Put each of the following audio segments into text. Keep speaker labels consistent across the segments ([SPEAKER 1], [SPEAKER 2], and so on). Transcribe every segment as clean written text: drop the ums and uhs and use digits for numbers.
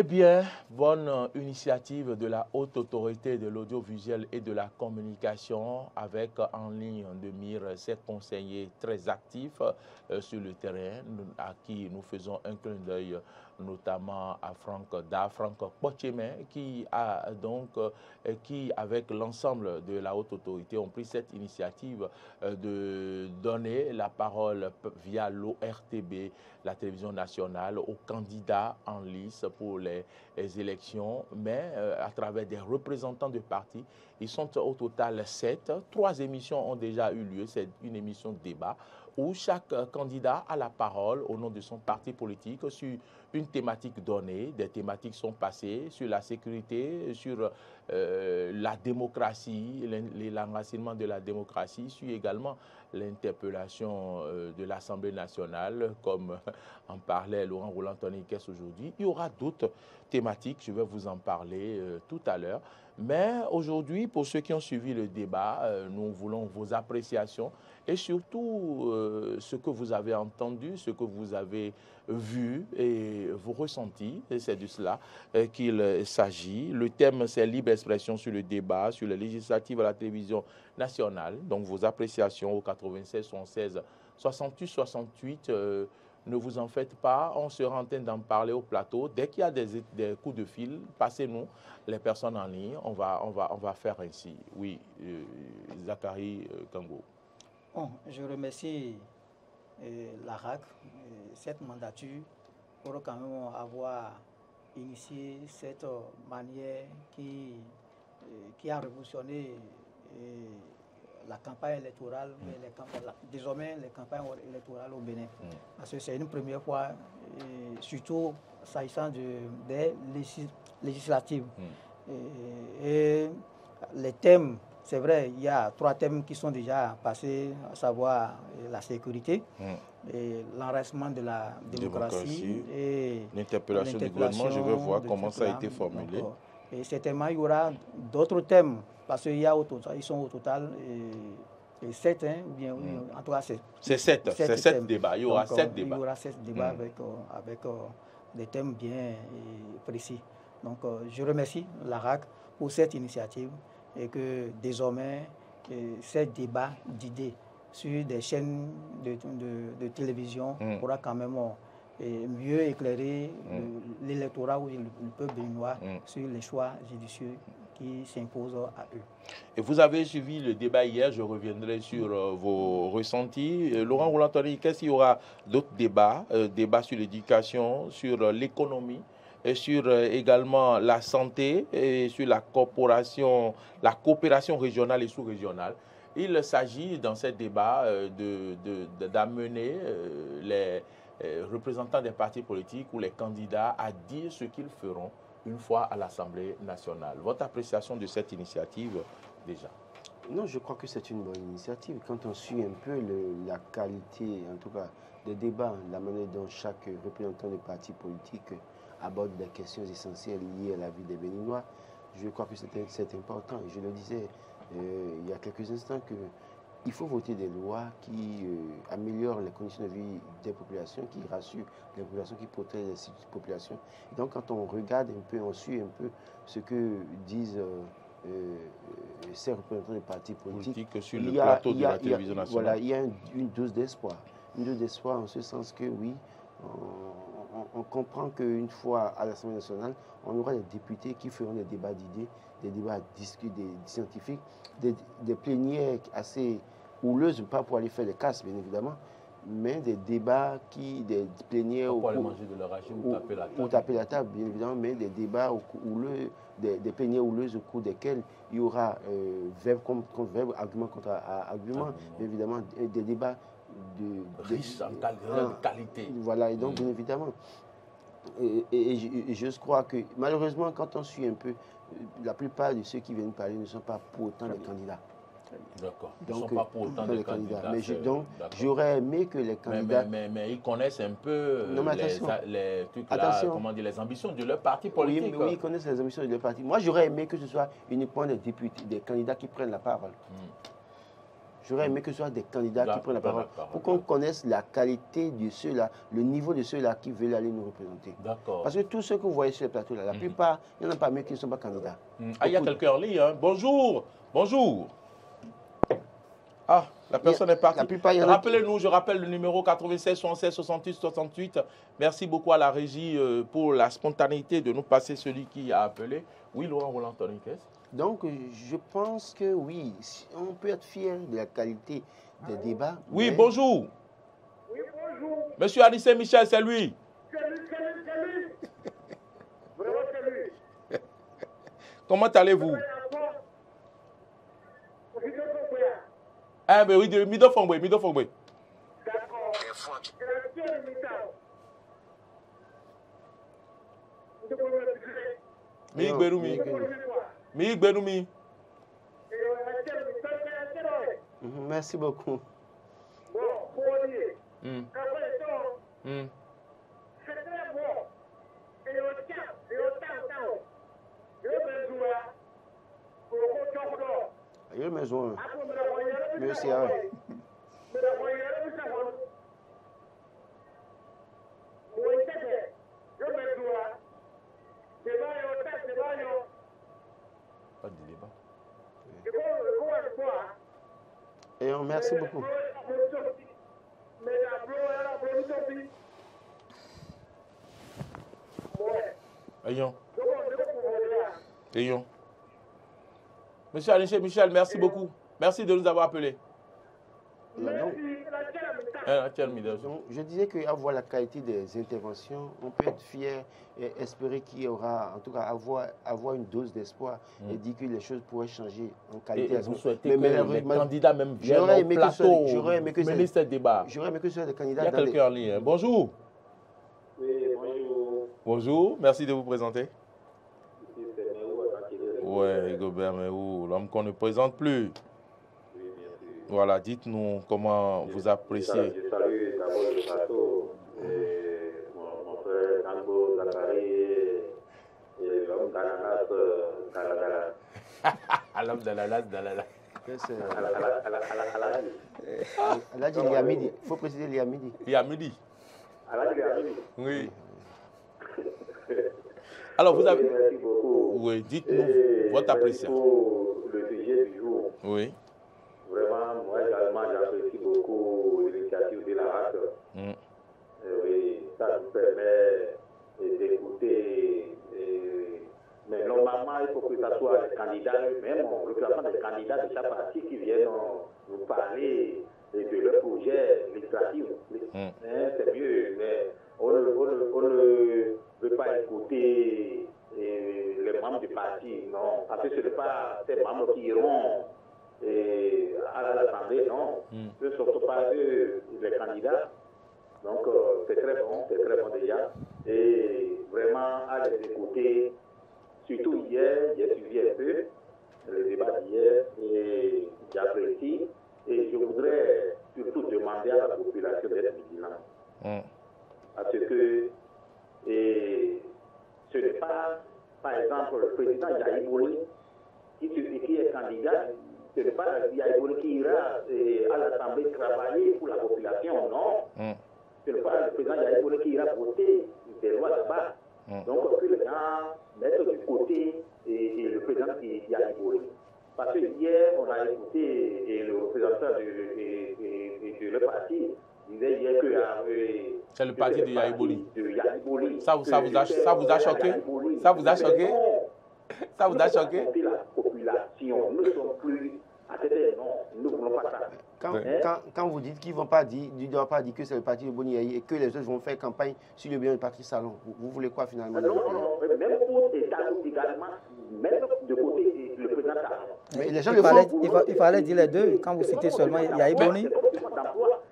[SPEAKER 1] Eh bien, bonne initiative de la Haute Autorité de l'Audiovisuel et de la Communication avec en ligne de mire ces conseillers très actifs sur le terrain à qui nous faisons un clin d'œil notamment à Franck Pochemin qui a donc qui avec l'ensemble de la Haute Autorité ont pris cette initiative de donner la parole via l'ORTB, la télévision nationale, aux candidats en lice pour les élections, mais à travers des représentants de partis. Ils sont au total 7. 3 émissions ont déjà eu lieu. C'est une émission de débat où chaque candidat a la parole au nom de son parti politique sur une thématique donnée. Des thématiques sont passées sur la sécurité, sur la démocratie, l'enracinement de la démocratie, sur également l'interpellation de l'Assemblée nationale, comme en parlait Laurent Roland-Tonnikès aujourd'hui. Il y aura d'autres thématiques, je vais vous en parler tout à l'heure. Mais aujourd'hui, pour ceux qui ont suivi le débat, nous voulons vos appréciations et surtout ce que vous avez entendu, ce que vous avez vu et vos ressentis. Et c'est de cela qu'il s'agit. Le thème, c'est libre expression sur le débat, sur les législatives à la télévision nationale. Donc vos appréciations au 96 76 68 68. Ne vous en faites pas, on sera en train d'en parler au plateau. Dès qu'il y a des coups de fil, passez-nous les personnes en ligne. On va faire ainsi. Oui, Zachary Kango.
[SPEAKER 2] Bon, je remercie la RAC, cette mandature, pour quand même avoir initié cette manière qui a révolutionné la campagne électorale, désormais les campagnes électorales au Bénin. Parce que c'est une première fois, surtout s'agissant des législatives. Et les thèmes, c'est vrai, il y a 3 thèmes qui sont déjà passés, à savoir la sécurité, l'enracinement de la démocratie et
[SPEAKER 1] l'interpellation du gouvernement. Je veux voir comment ça a été formulé.
[SPEAKER 2] Donc, et certainement, il y aura d'autres thèmes, parce qu'il y a ils sont au total 7, hein, ou bien, en tout cas,
[SPEAKER 1] c'est 7 débats. Il y aura 7 débats.
[SPEAKER 2] Il y aura 7 débats avec des thèmes bien précis. Donc, je remercie la RAC pour cette initiative et que désormais, ces débats d'idées sur des chaînes de télévision pourra quand même mieux éclairer l'électorat ou le peuple béninois sur les choix judicieux qui s'imposent à eux.
[SPEAKER 1] Et vous avez suivi le débat hier, je reviendrai sur vos ressentis. Laurent Roland-Tonnikès, qu'est-ce qu'il y aura d'autres débats, débats sur l'éducation, sur l'économie, et sur également la santé et sur la coopération régionale et sous-régionale. Il s'agit dans ces débats d'amener les représentants des partis politiques ou les candidats à dire ce qu'ils feront une fois à l'Assemblée nationale. Votre appréciation de cette initiative déjà?
[SPEAKER 3] Non, je crois que c'est une bonne initiative. Quand on suit un peu la qualité, en tout cas, des débats, la manière dont chaque représentant des partis politiques aborde des questions essentielles liées à la vie des Béninois, je crois que c'est important. Je le disais il y a quelques instants qu'il faut voter des lois qui améliorent les conditions de vie des populations, qui rassurent les populations, qui protègent les populations. Et donc quand on regarde un peu, on suit un peu ce que disent ces représentants des partis politiques
[SPEAKER 1] sur le plateau de la télévision nationale.
[SPEAKER 3] Voilà, il y a une dose d'espoir. Une dose d'espoir en ce sens que oui, on comprend qu'une fois à l'Assemblée nationale, on aura des députés qui feront des débats d'idées, des débats des scientifiques, des plénières assez houleuses, pas pour aller faire des casses, bien évidemment, mais des débats des plénières
[SPEAKER 1] pour aller manger de l'arachide
[SPEAKER 3] ou taper la table, bien évidemment, mais des débats houleux, des plénières houleuses au cours desquelles il y aura verbe contre verbe, argument contre argument, bien évidemment, des débats
[SPEAKER 1] riches en qualité.
[SPEAKER 3] Voilà, et donc, bien évidemment. Et je crois que, malheureusement, quand on suit un peu, la plupart de ceux qui viennent parler ne sont pas pour autant des candidats.
[SPEAKER 1] D'accord. Ils ne sont pas pour autant des candidats.
[SPEAKER 3] Mais j'aurais aimé que les candidats...
[SPEAKER 1] Mais ils connaissent un peu les trucs là, comment dire, les ambitions de leur parti politique.
[SPEAKER 3] Oui, ils connaissent les ambitions de leur parti. Moi, j'aurais aimé que ce soit uniquement des députés, des candidats qui prennent la parole. J'aurais aimé que ce soit des candidats qui prennent la parole pour qu'on connaisse la qualité de ceux-là, le niveau de ceux-là qui veulent aller nous représenter.
[SPEAKER 1] D'accord.
[SPEAKER 3] Parce que tous ceux que vous voyez sur le plateau, là, la plupart, il n'y en a pas mieux qui ne sont pas candidats.
[SPEAKER 1] Ah, il y a quelqu'un en ligne. Hein. Bonjour. Bonjour. Ah, la personne est partie. Rappelez-nous, je rappelle le numéro 96 76 68 68. Merci beaucoup à la régie pour la spontanéité de nous passer celui qui a appelé. Oui, Laurent Roland Toniquez.
[SPEAKER 3] Donc, je pense que oui, on peut être fier de la qualité des débats.
[SPEAKER 1] Oui, bonjour.
[SPEAKER 4] Oui, bonjour.
[SPEAKER 1] Monsieur Anissé Michel, c'est lui.
[SPEAKER 4] Salut. Vraiment, salut.
[SPEAKER 1] Comment allez-vous? Ah, mais oui, de Mido Fongwe.
[SPEAKER 4] D'accord.
[SPEAKER 1] Mi.
[SPEAKER 3] Merci beaucoup.
[SPEAKER 4] Bon, pour dire, c'est très bon. Et au temps,
[SPEAKER 3] yo maison. Merci.
[SPEAKER 1] Pas de débat.
[SPEAKER 3] Et on merci beaucoup.
[SPEAKER 1] Ayons. Monsieur Anissé Michel, merci beaucoup. Merci de nous avoir appelés.
[SPEAKER 3] Donc, je disais qu'avoir la qualité des interventions, on peut être fier et espérer qu'il y aura, en tout cas, avoir une dose d'espoir et dire que les choses pourraient changer en qualité.
[SPEAKER 1] Et vous souhaitez que les candidats même viennent au plateau, mener ce débat.
[SPEAKER 3] J'aurais aimé que ce soit des candidats.
[SPEAKER 1] Il y a quelqu'un en ligne. Bonjour.
[SPEAKER 4] Oui, bonjour.
[SPEAKER 1] Bonjour, merci de vous présenter. Oui, Gobert Mehou, l'homme qu'on ne présente plus. Voilà, dites-nous comment vous appréciez.
[SPEAKER 4] Je salue d'abord le plateau, mon frère Nango Zakari et l'homme d'Ananas Dalala.
[SPEAKER 1] L'homme d'Ananas Dalala.
[SPEAKER 3] Aladji Liamidi, il faut préciser Liamidi.
[SPEAKER 1] Liamidi.
[SPEAKER 4] Aladji Liamidi.
[SPEAKER 1] Oui. Alors vous avez...
[SPEAKER 4] Merci beaucoup.
[SPEAKER 1] Oui, dites-nous votre appréciation.
[SPEAKER 4] Pour le sujet du jour.
[SPEAKER 1] Oui.
[SPEAKER 4] Vraiment, moi également, j'apprécie beaucoup l'initiative de la RAC. Oui, ça nous permet d'écouter. Mais normalement, il faut que ce soit les candidats eux-mêmes, le classement des candidats de chaque parti qui viennent nous parler de leur projet législatif. C'est mieux, mais on ne veut pas écouter les membres du parti, non. Parce que ce n'est pas ces membres qui iront à l'Assemblée, non. Ce ne sont pas eux les candidats. Donc, c'est très bon déjà. Et vraiment, à les écouter, surtout hier, j'ai suivi un peu le débat d'hier et j'apprécie. Et je voudrais surtout demander à la population d'être vigilante. Parce que ce n'est pas, par exemple, le président Yahi Boni qui est candidat. Ce n'est pas Yahi qui ira à l'Assemblée travailler pour la population, non. Ce n'est pas le président Yahi qui ira voter des lois là-bas. Donc, que les gens mettent du côté le président Yahi. Parce que hier, on a écouté le représentant de le parti disait hier que
[SPEAKER 1] c'est le parti de Yahi Boni. Ça vous a choqué? Ça vous a choqué? Ça vous a choqué?
[SPEAKER 4] La population, nous ne sommes plus à tête, non, nous ne voulons pas ça.
[SPEAKER 3] Quand vous dites qu'ils ne vont pas dire, que c'est le parti de Boni et que les autres vont faire campagne sur le bien du parti Salon, vous voulez quoi finalement?
[SPEAKER 4] Non, même pour également, même de côté le président Salon.
[SPEAKER 3] Mais les gens le font.
[SPEAKER 2] Il fallait dire les deux quand vous citez seulement Yahi Boni.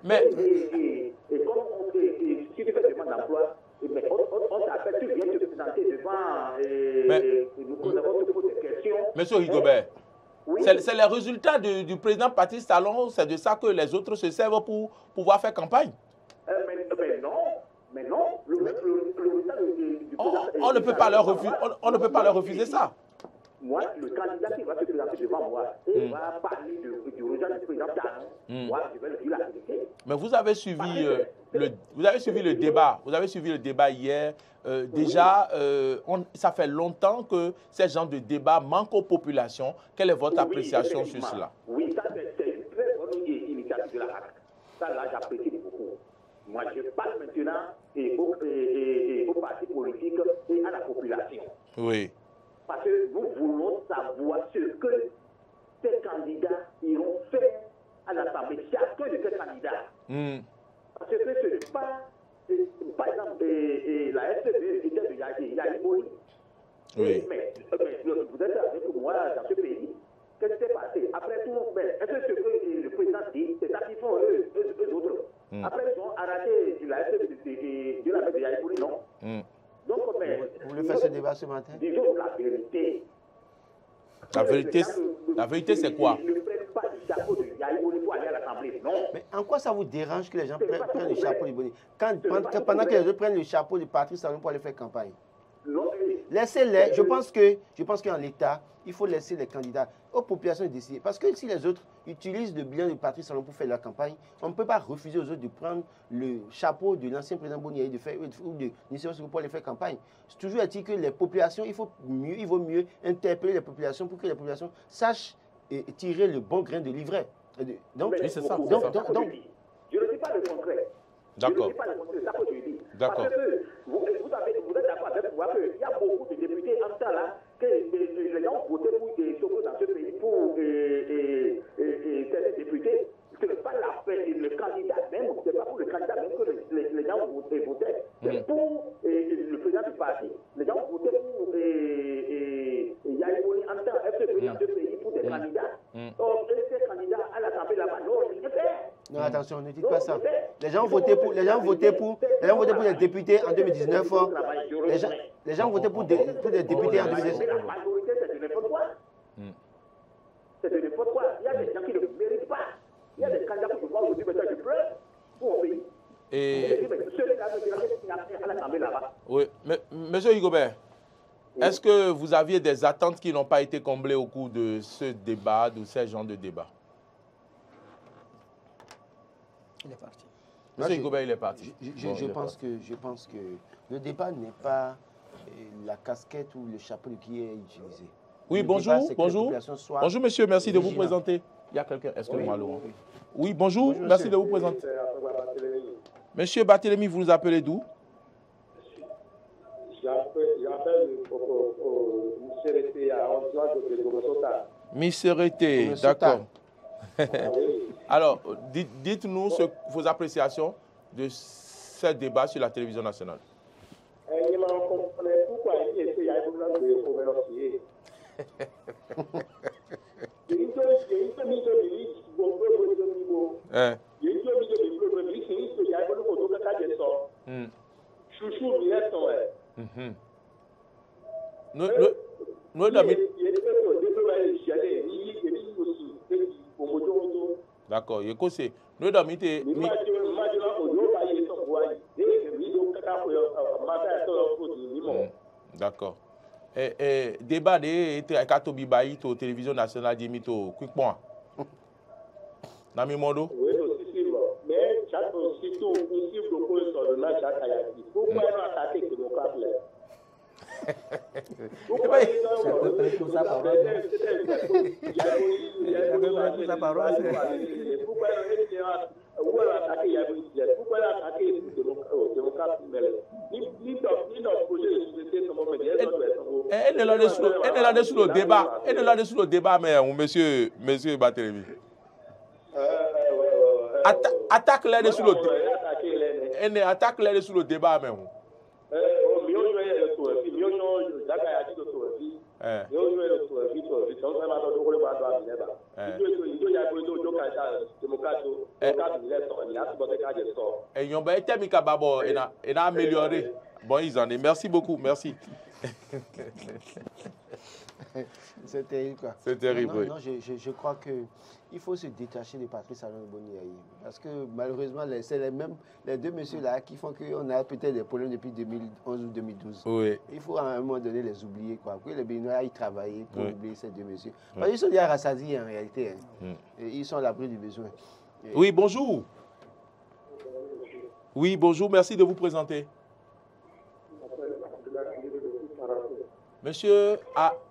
[SPEAKER 1] Mais
[SPEAKER 4] et comme si tu fais demande d'emploi, on t'appelle, tu viens te présenter devant nous avons te poser des questions.
[SPEAKER 1] Monsieur Rigobert, oui. C'est les résultats du président Patrice Talon, c'est de ça que les autres se servent pour pouvoir faire campagne.
[SPEAKER 4] Mais non, le résultat du président...
[SPEAKER 1] On ne peut pas leur refuser ça.
[SPEAKER 4] moi, le candidat qui va se présenter devant moi et va parler du rejet du président Talon, moi, je vais le dire la vérité.
[SPEAKER 1] Mais vous avez suivi, le débat. Vous avez suivi le débat hier. Déjà, ça fait longtemps que ces genres de débats manquent aux populations. Quelle est votre appréciation sur cela?
[SPEAKER 4] Oui, ça c'est une très bonne initiative de la RAC. Ça, là, j'apprécie beaucoup. Moi, je parle maintenant aux partis politiques et à la population.
[SPEAKER 1] Oui.
[SPEAKER 4] Parce que nous voulons savoir ce que ces candidats iront faire à l'Assemblée. Chacun de ces candidats. Parce que ce n'est pas, par exemple, la FCB était de Yahi Boni.
[SPEAKER 1] Oui.
[SPEAKER 4] Mais vous êtes avec moi dans ce pays. Qu'est-ce qui s'est passé? Après tout, est-ce que ce que le président dit, c'est ça qu'ils font eux autres? Après, ils ont arrêté la FCB de la Yahi Boni, non? Donc,
[SPEAKER 3] vous voulez faire ce débat ce matin?
[SPEAKER 4] Disons la vérité.
[SPEAKER 1] La vérité, c'est quoi?
[SPEAKER 4] Ils ne prennent pas le chapeau de Yahi Boni pour aller à l'Assemblée, non.
[SPEAKER 3] Mais en quoi ça vous dérange que les gens prennent le chapeau de Boni pendant que les autres prennent le chapeau de Patrice Talon pour aller faire campagne? Laissez-les. Je pense qu'en l'État, il faut laisser les candidats aux populations de décider. Parce que si les autres utilisent le bilan de Patrice Talon pour faire leur campagne, on ne peut pas refuser aux autres de prendre le chapeau de l'ancien président Boni ou de Nisséo pour aller faire campagne. C'est toujours dit que les populations, il vaut mieux interpeller les populations pour que les populations sachent tirer le bon grain de livret. Donc,
[SPEAKER 1] oui, c'est ça.
[SPEAKER 4] Je ne dis pas le contraire.
[SPEAKER 1] D'accord.
[SPEAKER 4] D'accord. Parce que vous êtes d'accord avec moi qu'il y a beaucoup de députés en temps là que les gens ont voté pour des chauffeurs dans ce pays pour certains députés. Ce n'est pas la peine, le candidat même, ce n'est pas pour le candidat même que les gens votaient. C'est pour le président du parti. Les gens ont voté pour Yahi Boni en temps FCB dans ce pays pour des candidats. Or, ces candidats à l'Assemblée là-bas, non, rien fait.
[SPEAKER 3] Non, attention, ne dites pas ça. Les gens ont voté pour les députés en 2019. Les gens ont voté pour des députés en 2019.
[SPEAKER 4] La majorité, c'est de n'importe quoi. C'est de n'importe quoi. Il y a des gens qui ne méritent pas. Il y a des candidats qui vont aujourd'hui, mais je pleure pour mon pays. Et
[SPEAKER 1] oui, mais monsieur Rigobert, est-ce que vous aviez des attentes qui n'ont pas été comblées au cours de ce débat, de ces genres de débats?
[SPEAKER 2] Il est parti.
[SPEAKER 1] Monsieur Rigobert, il est parti.
[SPEAKER 3] Je pense que le débat n'est pas la casquette ou le chapeau qui est utilisé.
[SPEAKER 1] Oui, bonjour, bonjour. Bonjour monsieur, merci de vous présenter. Il y a quelqu'un, excusez-moi, Laurent. Oui, bonjour, merci de vous présenter. Monsieur Barthélémy, vous nous appelez d'où?
[SPEAKER 5] J'appelle Missérété à Antoine de Gomosota.
[SPEAKER 1] Missérété, d'accord. Alors, dites-nous vos appréciations de ce débat sur la télévision nationale. D'accord, écoutez, nous d'accord. Débat de Katobi Baï to télévision nationale d'Imito, quick point. Nami Mondo?
[SPEAKER 5] Oui, mais chaque surtout aussi propose sur le match à Kayaki. Pourquoi on attaque le démocrate là? Pourquoi
[SPEAKER 1] elle est là-dessus le débat. Elle est là-dessus le débat, mais monsieur Barthélémy. Attaque là-dessus le débat. Elle attaque là-dessus le débat, mais et on va être amélioré. Bon, ils en est. Merci beaucoup, merci.
[SPEAKER 3] C'est terrible, quoi.
[SPEAKER 1] C'est terrible,
[SPEAKER 3] non,
[SPEAKER 1] oui.
[SPEAKER 3] Non, je crois qu'il faut se détacher de Patrice Talon Boniaï. Parce que malheureusement, c'est les deux messieurs-là qui font qu'on a peut-être des problèmes depuis 2011 ou 2012.
[SPEAKER 1] Oui.
[SPEAKER 3] Il faut à un moment donné les oublier, quoi. Puis les Béninois aillent travailler pour oublier ces deux messieurs.
[SPEAKER 1] Oui.
[SPEAKER 3] Parce qu'ils sont déjà rassasiés en réalité. Hein. Et ils sont à l'abri du besoin. Et...
[SPEAKER 1] Oui, bonjour. Oui, bonjour, merci de vous présenter. Monsieur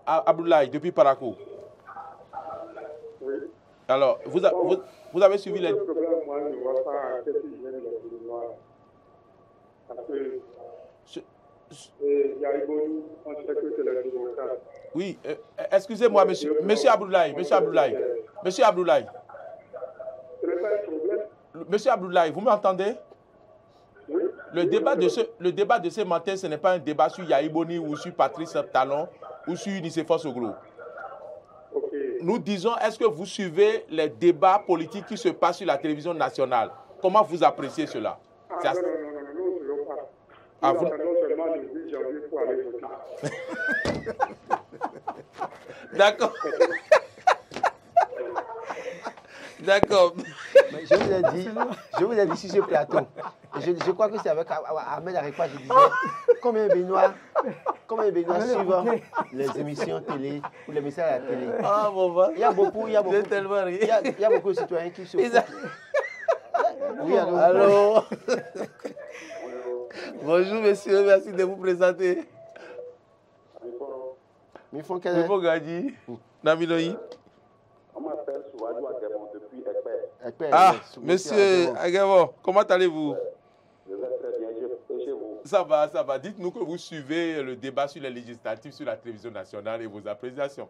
[SPEAKER 1] Abdoulaye, depuis Parakou.
[SPEAKER 6] Oui.
[SPEAKER 1] Alors, vous avez suivi les...
[SPEAKER 6] Le problème, moi, je ne vois pas qu'est-ce qui vient de Béninois. Parce que Yaïboni, on sait que c'est le démocrate.
[SPEAKER 1] Oui, excusez-moi, monsieur Abdoulaye. Monsieur Abdoulaye.
[SPEAKER 6] Ce n'est pas un problème.
[SPEAKER 1] Monsieur Abdoulaye, vous m'entendez?
[SPEAKER 6] Oui.
[SPEAKER 1] Le débat de ce matin, ce n'est pas un débat sur Yaïboni ou sur Patrice Talon ou sur Nicéphore Soglo.
[SPEAKER 6] Okay.
[SPEAKER 1] Nous disons, est-ce que vous suivez les débats politiques qui se passent sur la télévision nationale? Comment vous appréciez cela?
[SPEAKER 6] Non, nous ne voulons pas. Nous attendons seulement le 8 janvier pour aller voter.
[SPEAKER 1] D'accord. D'accord.
[SPEAKER 3] Je vous ai dit sur ce plateau. Je crois que c'est avec Ahmed Arekwa, je disais, combien de Béninois suivent les émissions télé ou les messages à la télé.
[SPEAKER 1] Ah, bon, bah.
[SPEAKER 3] Il y a beaucoup de citoyens qui se font. Oui,
[SPEAKER 1] allô. Bonjour, monsieur, merci de vous présenter.
[SPEAKER 3] Mifon
[SPEAKER 1] Gadi, Namiloyi.
[SPEAKER 4] On m'appelle Souadou Aguemon depuis Ekpe.
[SPEAKER 1] Ah, monsieur Aguemon, comment allez-vous?
[SPEAKER 4] Je vais très bien, et chez vous?
[SPEAKER 1] Ça va. Dites-nous que vous suivez le débat sur les législatives sur la télévision nationale et vos appréciations.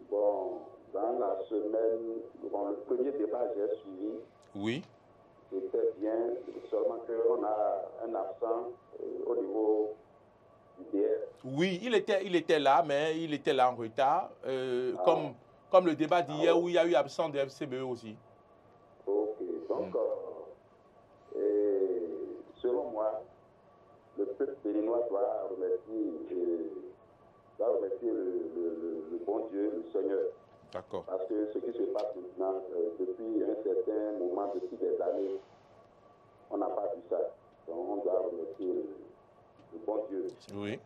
[SPEAKER 4] Bon, dans la semaine, le premier débat j'ai suivi.
[SPEAKER 1] Oui.
[SPEAKER 4] C'était bien, seulement qu'on a un absent au niveau du DR.
[SPEAKER 1] Oui, il était là, mais il était là en retard, comme le débat d'hier où il y a eu absent de FCBE aussi.
[SPEAKER 4] Ok, donc, selon moi, le peuple béninois doit remercier le bon Dieu, le Seigneur.
[SPEAKER 1] D'accord.
[SPEAKER 4] Parce que ce qui se passe maintenant, depuis un certain moment, depuis des années, on n'a pas vu ça. Donc on doit remercier le bon Dieu.
[SPEAKER 1] Oui.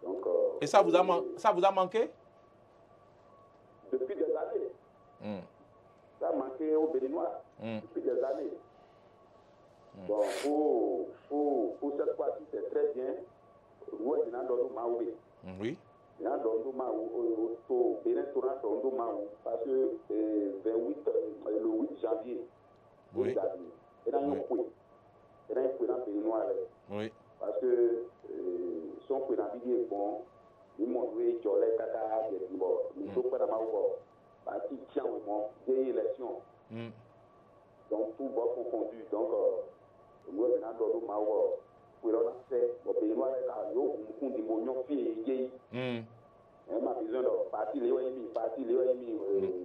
[SPEAKER 4] Donc,
[SPEAKER 1] et ça vous a manqué?
[SPEAKER 4] Depuis des années. Ça a manqué aux Béninois depuis des années. Bon, pour cette fois-ci, c'est très bien. Nous,
[SPEAKER 1] oui.
[SPEAKER 4] Parce que le 8 janvier,
[SPEAKER 1] oui. Oui.
[SPEAKER 4] Parce que son président est bon, il m'a joué Kaka, il parti tient au moment des élections. Donc tout va confondu. Donc, nous avons pour l'on a fait, au pays noir, ma besoin de parti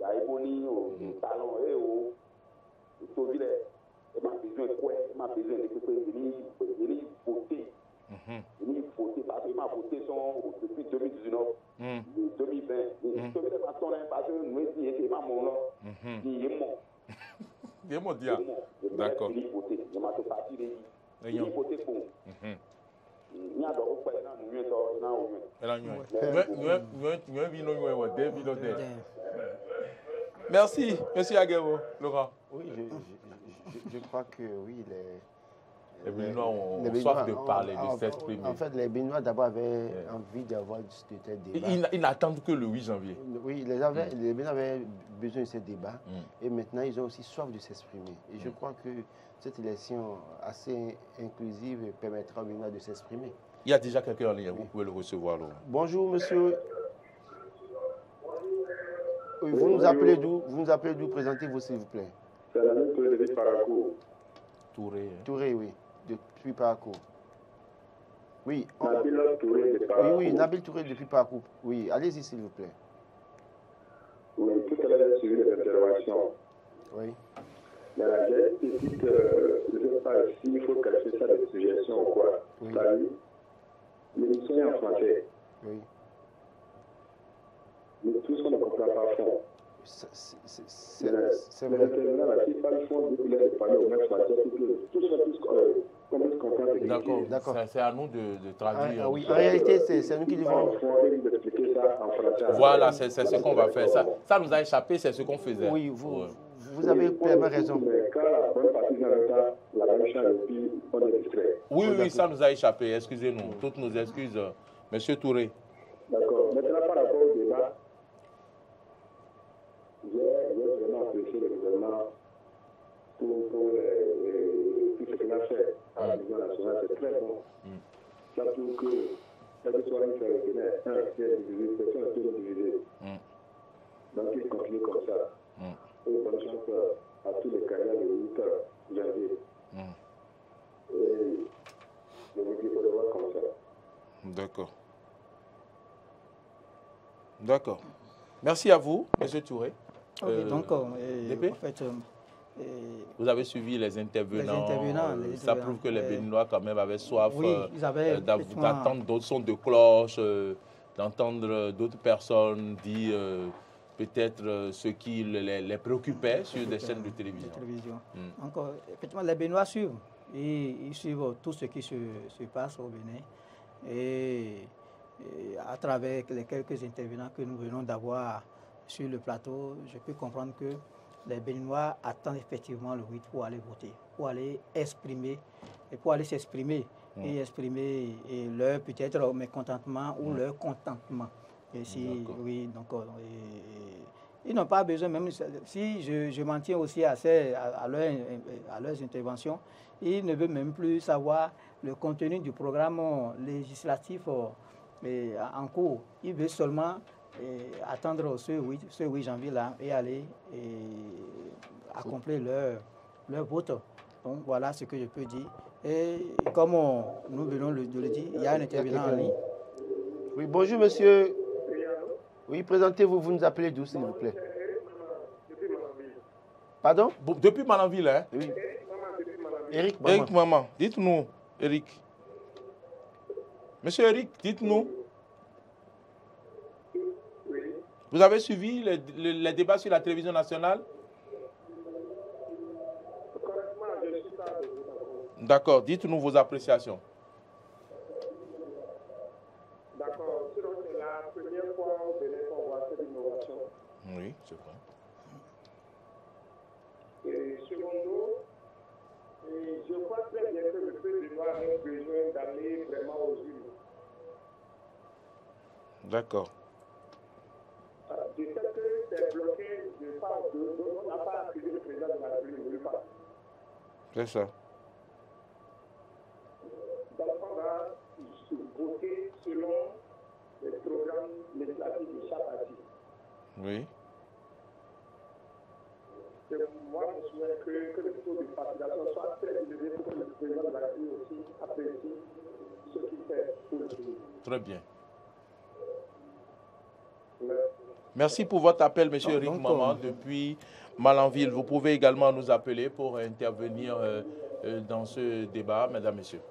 [SPEAKER 4] Aïboni, Talon, Sauville, ma besoin de quoi, ma besoin de voter. Il faut voter parce que ma voté depuis 2019, 2020. Parce que nous étions pas mon nom. Il est mort.
[SPEAKER 1] Il est mort, d'accord.
[SPEAKER 4] Il faut voter. Il m'a tout parti. Il faut voter pour.
[SPEAKER 1] Merci, monsieur Aguemon. Laurent.
[SPEAKER 3] Oui, je crois que oui,
[SPEAKER 1] les Béninois ont soif de parler, de s'exprimer.
[SPEAKER 3] En fait, les Béninois d'abord avaient envie d'avoir ce débat.
[SPEAKER 1] Ils n'attendent que le 8 janvier.
[SPEAKER 3] Oui, les Béninois avaient besoin de ce débat. Et maintenant, ils ont aussi soif de s'exprimer. Et je crois que cette élection assez inclusive permettra aux Béninois de s'exprimer.
[SPEAKER 1] Il y a déjà quelqu'un en ligne, vous pouvez le recevoir. Laurent.
[SPEAKER 3] Bonjour, monsieur. Oui, vous nous appelez d'où? Présentez-vous, s'il vous plaît.
[SPEAKER 6] C'est Nabil Touré depuis Parakou.
[SPEAKER 3] Touré, oui, depuis Parakou. Oui.
[SPEAKER 6] Nabil Touré depuis Parakou.
[SPEAKER 3] Oui, Nabil Touré depuis Parakou. Oui, allez-y, s'il vous plaît.
[SPEAKER 6] Oui, tout à l'heure, j'ai suivi les interventions.
[SPEAKER 3] Oui.
[SPEAKER 6] Mais là, j'ai une petite, je ne sais pas s'il faut cacher ça de suggestion ou quoi.
[SPEAKER 3] Oui.
[SPEAKER 6] C'est-à-dire,
[SPEAKER 5] l'émission est en français.
[SPEAKER 3] Oui.
[SPEAKER 5] Mais tout ce qu'on ne comprend pas à fond.
[SPEAKER 3] C'est vrai.
[SPEAKER 5] L'intervenant là, qui parle fond, il de parler au même français, tout ça, comme il comprend.
[SPEAKER 1] D'accord. C'est à nous de traduire.
[SPEAKER 3] Oui, en réalité, c'est nous qui devons.
[SPEAKER 5] Expliquer ça en français.
[SPEAKER 1] Voilà, c'est ce qu'on va faire. Ça nous a échappé, c'est ce qu'on faisait.
[SPEAKER 3] Oui, vous avez pleinement raison.
[SPEAKER 5] Mais quand la bonne partie dans le temps, la même chose, et puis on est distrait.
[SPEAKER 1] Oui, ça nous a échappé. Excusez-nous. Toutes nos excuses, Monsieur Touré.
[SPEAKER 5] D'accord. Maintenant, par rapport au débat, j'ai vraiment apprécié le gouvernement pour tout ce qu'il a fait à l'émission nationale. C'est très bon. Ça prouve que cette soirée, c'est le Bénin. C'est divisé, c'est un peu divisé. Donc, il continue comme ça. Et bonne chance à tous les candidats de 8 janvier. Et je vous dis, il faut le voir comme ça.
[SPEAKER 1] D'accord. Merci à vous, M. Touré.
[SPEAKER 2] Donc, en fait,
[SPEAKER 1] vous avez suivi les intervenants. Ça prouve que les Béninois, quand même, avaient soif d'entendre d'autres sons de cloche, d'entendre d'autres personnes dire peut-être ce qui les préoccupait sur des chaînes de télévision.
[SPEAKER 2] Donc, effectivement, les Béninois suivent. Ils suivent tout ce qui se passe au Bénin. Et à travers les quelques intervenants que nous venons d'avoir sur le plateau, je peux comprendre que les Béninois attendent effectivement le 8 pour aller voter, pour aller exprimer, et pour aller s'exprimer et exprimer leur peut-être mécontentement ou leur contentement. Et si, oui, donc, ils n'ont pas besoin, même si je m'en tiens aussi à leurs interventions, ils ne veulent même plus savoir le contenu du programme législatif en cours. Ils veulent seulement attendre ce 8 janvier-là et aller accomplir leur vote. Donc voilà ce que je peux dire. Et comme nous venons de le dire, il y a un intervenant en ligne.
[SPEAKER 3] Oui, bonjour monsieur. Oui, présentez-vous, vous nous appelez d'où s'il vous plaît? Pardon?
[SPEAKER 1] Depuis Malanville, hein?
[SPEAKER 3] Oui.
[SPEAKER 1] Eric Maman, dites-nous, Eric. Monsieur Eric, dites-nous. Vous avez suivi les débats sur la télévision nationale? D'accord, dites-nous vos appréciations.
[SPEAKER 5] D'accord, c'est la première fois au Bénin qu'on voit cette innovation.
[SPEAKER 1] Oui, c'est vrai.
[SPEAKER 5] Et selon nous, je crois très bien que le peuple béninois a besoin d'aller vraiment aux urnes.
[SPEAKER 1] D'accord.
[SPEAKER 5] Du fait que c'est bloqué, on n'a pas accusé le président de la République, ne veut pas.
[SPEAKER 1] C'est ça.
[SPEAKER 5] Donc on va voter selon les programmes législatifs de chaque parti.
[SPEAKER 1] Oui.
[SPEAKER 5] Et moi, je souhaite que le taux de participation soit très élevé pour que le président de la République aussi apprécie ce qu'il fait pour le pays.
[SPEAKER 1] Très bien. Merci pour votre appel, M. Eric Maman, depuis Malanville. Vous pouvez également nous appeler pour intervenir dans ce débat, mesdames, messieurs.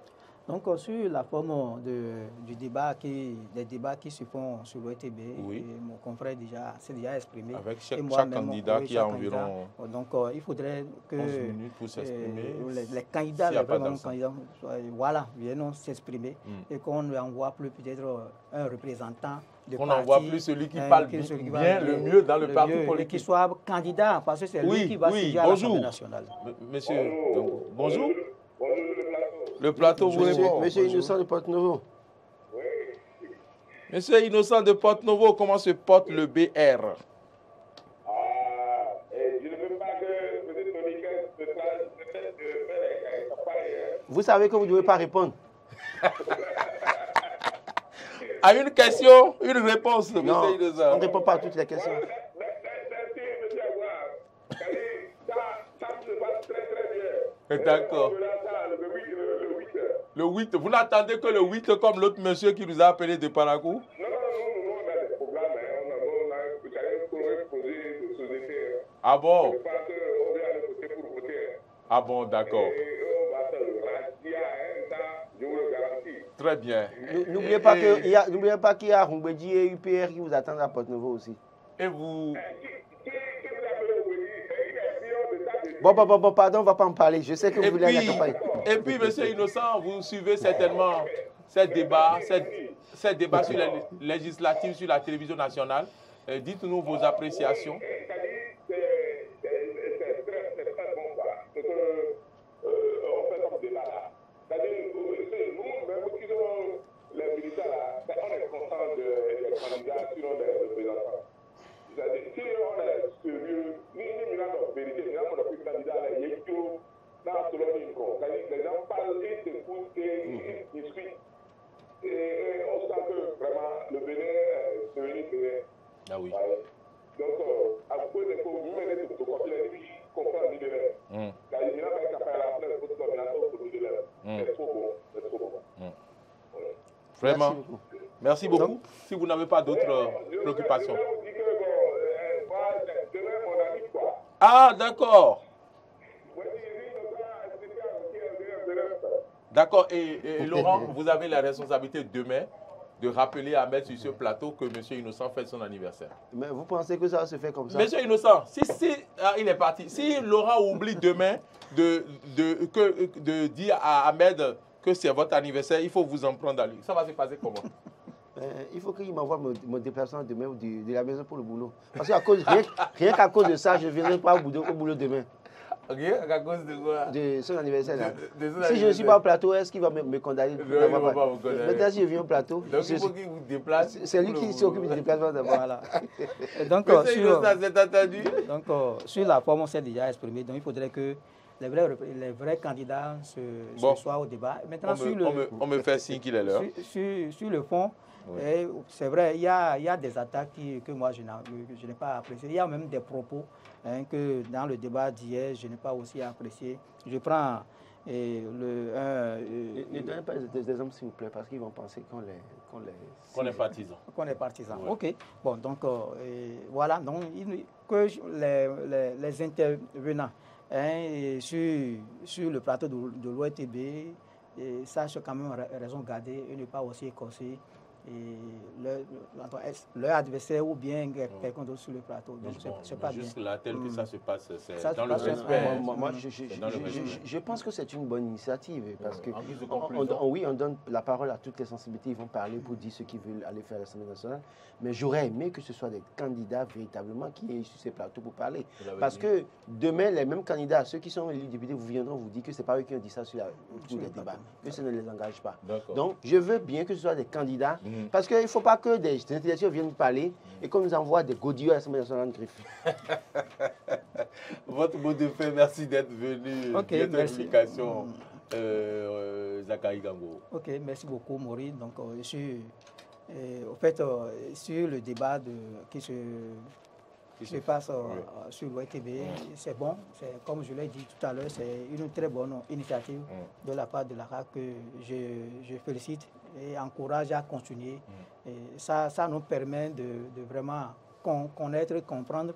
[SPEAKER 2] Donc, sur la forme des débats qui se font sur l'OTB, mon confrère s'est déjà exprimé.
[SPEAKER 1] Avec chaque candidat qui a environ
[SPEAKER 2] donc, il faudrait que
[SPEAKER 1] 11 minutes pour s'exprimer.
[SPEAKER 2] Les candidats, viennent s'exprimer et qu'on lui envoie plus peut-être un représentant de
[SPEAKER 1] qu'on
[SPEAKER 2] parti.
[SPEAKER 1] n'envoie plus celui qui parle bien le mieux dans le parti politique.
[SPEAKER 2] Qui soit candidat, parce que c'est lui qui va siéger à l'Assemblée nationale.
[SPEAKER 1] Monsieur, bonjour. Le plateau vous répond.
[SPEAKER 3] Monsieur Innocent de Porte-Novo.
[SPEAKER 5] Oui.
[SPEAKER 1] Monsieur Innocent de Porte-Novo, comment se porte le BR?
[SPEAKER 5] Je ne veux pas que M. Tonique se fasse de faire campagne.
[SPEAKER 3] Vous savez que vous ne devez pas répondre.
[SPEAKER 1] À une question, une réponse, M. Innocent.
[SPEAKER 3] On ne répond pas à toutes les questions.
[SPEAKER 1] D'accord. Le 8, vous n'attendez que le 8 comme l'autre monsieur qui nous a appelé de Parakou?
[SPEAKER 5] Non, on a des problèmes. On a posé de société.
[SPEAKER 1] Ah bon?
[SPEAKER 5] Je pense qu'on vient aller voter pour voter.
[SPEAKER 1] Ah bon, d'accord.
[SPEAKER 5] Et on va faire le radia, ça, je vous le garantis.
[SPEAKER 1] Très bien.
[SPEAKER 3] N'oubliez pas qu'il y a Rumbedi et UPR qui vous attendent à Porte-Nouveau aussi.
[SPEAKER 1] Et vous...
[SPEAKER 3] Bon, pardon, on ne va pas en parler. Je sais que vous voulez aller à la campagne.
[SPEAKER 1] Et puis, monsieur Innocent, vous suivez certainement ces débats sur les législatives sur la télévision nationale. Dites-nous vos appréciations. Ah oui. Donc, à cause de Vraiment. Merci beaucoup. Si vous n'avez pas d'autres préoccupations. Ah, d'accord. D'accord. Et Laurent, vous avez la responsabilité demain de rappeler à mettre sur ce plateau que M. Innocent fête son anniversaire.
[SPEAKER 3] Mais vous pensez que ça se fait comme ça?
[SPEAKER 1] M. Innocent, il est parti. Si Laurent oublie demain de dire à Ahmed que c'est votre anniversaire, il faut vous en prendre à lui. Ça va se passer comment?
[SPEAKER 3] Il faut qu'il m'envoie mon déplacement demain de la maison pour le boulot. Parce que rien qu'à cause de ça, je ne viendrai pas au boulot demain.
[SPEAKER 1] Ok, à cause de quoi?
[SPEAKER 3] De son anniversaire là. Si je ne suis pas au plateau, est-ce qu'il va me condamner? Maintenant, si je viens au plateau,
[SPEAKER 1] donc il faut qu'il vous déplace.
[SPEAKER 3] C'est lui qui s'occupe du déplacement d'abord.
[SPEAKER 2] Voilà. Donc, sur la forme, on s'est déjà exprimé. Donc, il faudrait que les vrais candidats soient au débat. Maintenant,
[SPEAKER 1] on me fait signe qu'il est l'heure.
[SPEAKER 2] Sur le fond, oui. C'est vrai, il y a des attaques que moi, je n'ai pas appréciées. Il y a même des propos que dans le débat d'hier, je n'ai pas aussi apprécié. Je prends
[SPEAKER 3] ne donnez pas des exemples, s'il vous plaît, parce qu'ils vont penser qu'on est partisans.
[SPEAKER 2] Qu'on est partisans.
[SPEAKER 1] Ouais.
[SPEAKER 2] OK. Bon, donc, voilà. Donc, que les intervenants sur le plateau de l'ORTB sachent quand même raison garder et ne pas aussi écorcer leur adversaire ou bien quelqu'un d'autre sur le plateau. Donc, c'est pas bien.
[SPEAKER 1] Juste là, tel que ça se passe, c'est
[SPEAKER 2] dans
[SPEAKER 1] le respect.
[SPEAKER 3] Moi, je pense que c'est une bonne initiative parce que on donne la parole à toutes les sensibilités. Ils vont parler pour dire ce qu'ils veulent aller faire à l'Assemblée nationale. Mais j'aurais aimé que ce soit des candidats véritablement qui aient sur ces plateaux pour parler. Parce que demain, les mêmes candidats, ceux qui sont élus députés, vous viendront vous dire que ce n'est pas eux qui ont dit ça autour des débats, que ça ne les engage pas. Donc, je veux bien que ce soit des candidats. Parce qu'il ne faut pas que des intellectuels viennent parler et qu'on nous envoie des godillots à l'Assemblée nationale en griffe.
[SPEAKER 1] Votre mot de fin, merci d'être venu.
[SPEAKER 2] Okay, merci.
[SPEAKER 1] Zachary Gango.
[SPEAKER 2] Ok, merci beaucoup, Maurice. Donc, au fait, sur le débat qui se passe sur l'ORTB, c'est bon. Comme je l'ai dit tout à l'heure, c'est une très bonne initiative de la part de la RAC que je félicite et encourage à continuer. Et ça nous permet de vraiment connaître et comprendre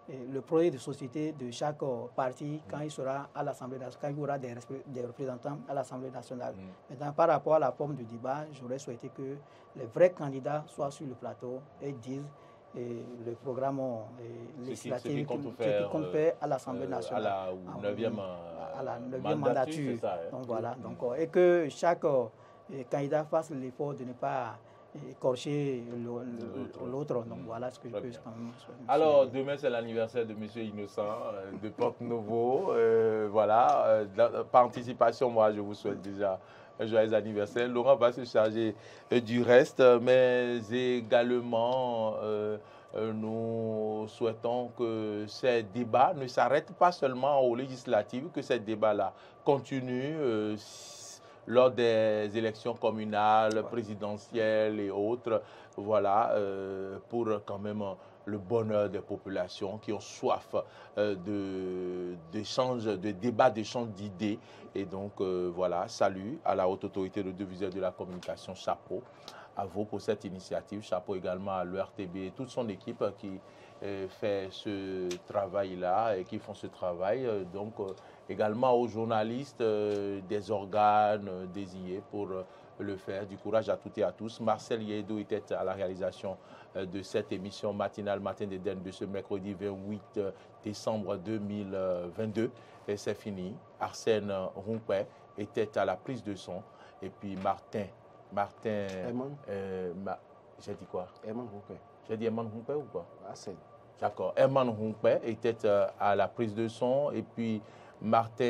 [SPEAKER 2] le projet de société de chaque parti quand il sera à l'Assemblée nationale, quand il y aura des représentants à l'Assemblée nationale. Maintenant, par rapport à la forme du débat, j'aurais souhaité que les vrais candidats soient sur le plateau et disent le programme législatif qu'ils comptent faire à l'Assemblée nationale.
[SPEAKER 1] À la
[SPEAKER 2] 9e mandature. Donc voilà. Donc, et que chaque candidat fasse l'effort de ne pas écorcher l'autre. Donc voilà ce que je peux quand même.
[SPEAKER 1] Alors demain c'est l'anniversaire de M. Innocent de Porte-Nouveau. Voilà, par anticipation, moi je vous souhaite déjà un joyeux anniversaire. Laurent va se charger du reste, mais également nous souhaitons que ces débats ne s'arrêtent pas seulement aux législatives, que ces débats-là continuent lors des élections communales, présidentielles et autres, voilà, pour quand même le bonheur des populations qui ont soif d'échanges, de débats, d'échanges d'idées. Et donc, voilà, salut à la haute autorité de l'audiovisuel de la communication, chapeau à vous pour cette initiative, chapeau également à l'ORTB et toute son équipe qui fait ce travail-là et qui font ce travail. Donc, également aux journalistes des organes désignés pour le faire. Du courage à toutes et à tous. Marcel Yedo était à la réalisation de cette émission matinale Matin d'Eden de ce mercredi 28 décembre 2022. Et c'est fini. Arsène Rompé était à la prise de son. Et puis j'ai dit quoi?
[SPEAKER 3] Herman Rompé.
[SPEAKER 1] J'ai dit Herman Rompé ou quoi?
[SPEAKER 3] Arsène.
[SPEAKER 1] D'accord. Herman Rompé était à la prise de son. Et puis Martin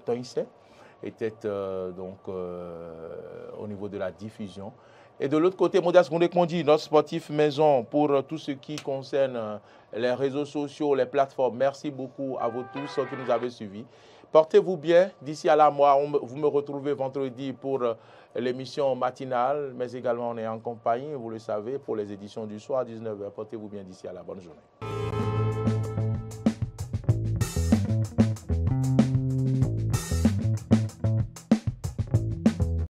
[SPEAKER 1] Toïsset était au niveau de la diffusion. Et de l'autre côté, Modeste Gondé-Kondi, notre sportif maison pour tout ce qui concerne les réseaux sociaux, les plateformes. Merci beaucoup à vous tous qui nous avez suivis. Portez-vous bien. D'ici à là, moi, vous me retrouvez vendredi pour l'émission matinale, mais également on est en compagnie, vous le savez, pour les éditions du soir à 19h. Portez-vous bien d'ici à là. Bonne journée.